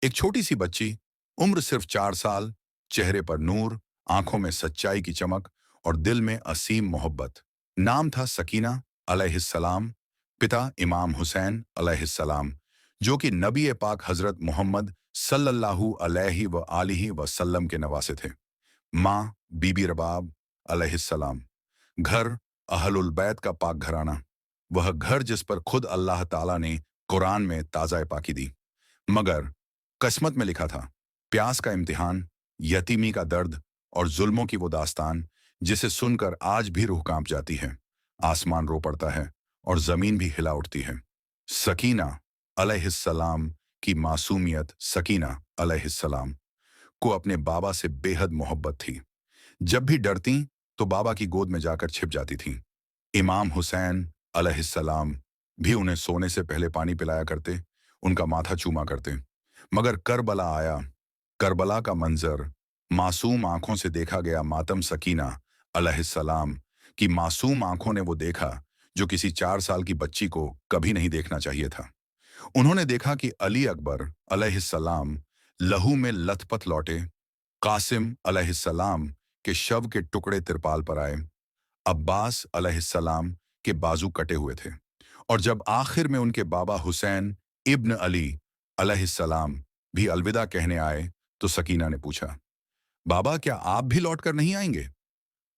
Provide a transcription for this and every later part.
एक छोटी सी बच्ची, उम्र सिर्फ 4 साल, चेहरे पर नूर, आंखों में सच्चाई की चमक और दिल में असीम मोहब्बत। नाम था सकीना अलैहिस्सलाम। पिता इमाम हुसैन अलैहिस्सलाम, जो कि नबी पाक हजरत मोहम्मद सल्लल्लाहु अलैहि व आलिहि वसल्लम के नवासे थे। माँ बीबी रबाब अलैहिस्सलाम। घर अहलुल बैत का पाक घराना, वह घर जिस पर खुद अल्लाह ताला ने कुरान में ताज़ा पाकी दी। मगर किस्मत में लिखा था प्यास का इम्तिहान, यतीमी का दर्द और जुल्मों की वो दास्तान जिसे सुनकर आज भी रूह कांप जाती है। आसमान रो पड़ता है और जमीन भी हिला उठती है। सकीना अलैहिस्सलाम की मासूमियत। सकीना अलैहिस्सलाम को अपने बाबा से बेहद मोहब्बत थी। जब भी डरती तो बाबा की गोद में जाकर छिप जाती थीं। इमाम हुसैन अलैहिस्सलाम भी उन्हें सोने से पहले पानी पिलाया करते, उनका माथा चूमा करते। मगर करबला आया। करबला का मंजर, मासूम आंखों से देखा गया मातम। सकीना अलैहिस्सलाम की मासूम आंखों ने वो देखा जो किसी 4 साल की बच्ची को कभी नहीं देखना चाहिए था। उन्होंने देखा कि अली अकबर अलैहिस्सलाम लहू में लथपथ लौटे, कासिम अलैहिस्सलाम के शव के टुकड़े तिरपाल पर आए, अब्बास अलैहिस्सलाम के बाजू कटे हुए थे, और जब आखिर में उनके बाबा हुसैन इब्न अली अलैहिस्सलाम भी अलविदा कहने आए, तो सकीना ने पूछा, बाबा क्या आप भी लौट कर नहीं आएंगे?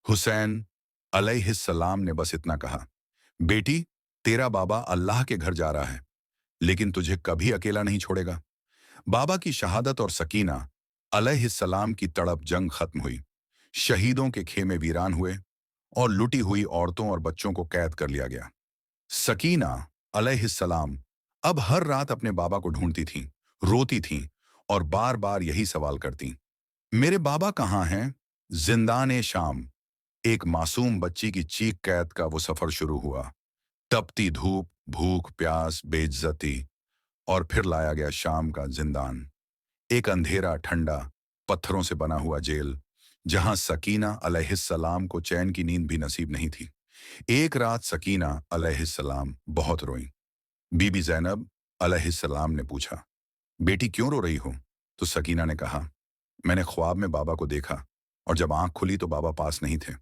हुसैन अलैहिस्सलाम ने बस इतना कहा, बेटी, तेरा बाबा अल्लाह के घर जा रहा है, लेकिन तुझे कभी अकेला नहीं छोड़ेगा। बाबा की शहादत और सकीना अलैहिस्सलाम की तड़प जंग खत्म हुई। शहीदों के खेमे वीरान हुए और लुटी हुई औरतों और बच्चों को कैद कर लिया गया। सकीना अलैहिस्सलाम अब हर रात अपने बाबा को ढूंढती थीं, रोती थीं और बार बार यही सवाल करती, मेरे बाबा कहाँ हैं? जिंदान शाम। एक मासूम बच्ची की चीख कैद का वो सफर शुरू हुआ। तपती धूप, भूख, प्यास, बेइज्जती, और फिर लाया गया शाम का जिंदान। एक अंधेरा, ठंडा, पत्थरों से बना हुआ जेल, जहां सकीना अलैहिस्सलाम को चैन की नींद भी नसीब नहीं थी। एक रात सकीना अलैहिस्सलाम बहुत रोईं। बीबी जैनब अलैहिस्सलाम ने पूछा, बेटी क्यों रो रही हो? तो सकीना ने कहा, मैंने ख्वाब में बाबा को देखा और जब आंख खुली तो बाबा पास नहीं थे।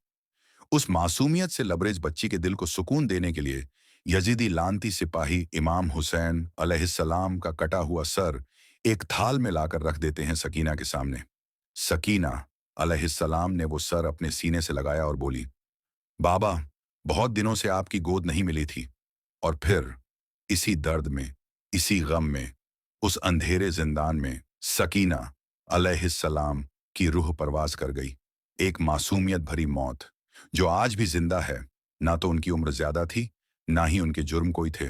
उस मासूमियत से लबरेज बच्ची के दिल को सुकून देने के लिए यजीदी लानती सिपाही इमाम हुसैन अलैहिस्सलाम का कटा हुआ सर एक थाल में लाकर रख देते हैं सकीना के सामने। सकीना अलैहिस्सलाम ने वो सर अपने सीने से लगाया और बोली, बाबा, बहुत दिनों से आपकी गोद नहीं मिली थी। और फिर इसी दर्द में, इसी गम में, उस अंधेरे जिंदान में सकीना अलैहिस्सलाम की रूह परवाज कर गई। एक मासूमियत भरी मौत जो आज भी जिंदा है। ना तो उनकी उम्र ज्यादा थी, ना ही उनके जुर्म कोई थे,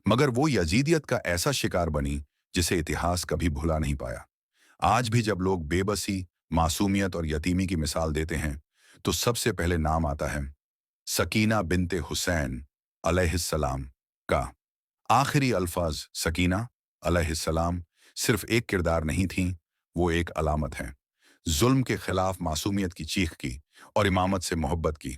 मगर वो यजीदियत का ऐसा शिकार बनी जिसे इतिहास कभी भुला नहीं पाया। आज भी जब लोग बेबसी, मासूमियत और यतीमी की मिसाल देते हैं, तो सबसे पहले नाम आता है सकीना बिनते हुसैन अलैहिस्सलाम का। आखिरी अल्फाज सकीना अलैहिस्सलाम सिर्फ एक किरदार नहीं थी, वो एक अलामत है। जुल्म के खिलाफ मासूमियत की चीख की और इमामत से मोहब्बत की।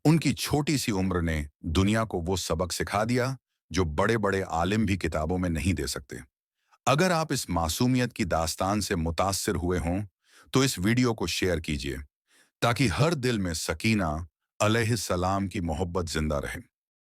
उनकी छोटी सी उम्र ने दुनिया को वो सबक सिखा दिया जो बड़े बड़े आलिम भी किताबों में नहीं दे सकते। अगर आप इस मासूमियत की दास्तान से मुतासिर हुए हों, तो इस वीडियो को शेयर कीजिए ताकि हर दिल में सकीना अलैहिस्सलाम की मोहब्बत जिंदा रहे।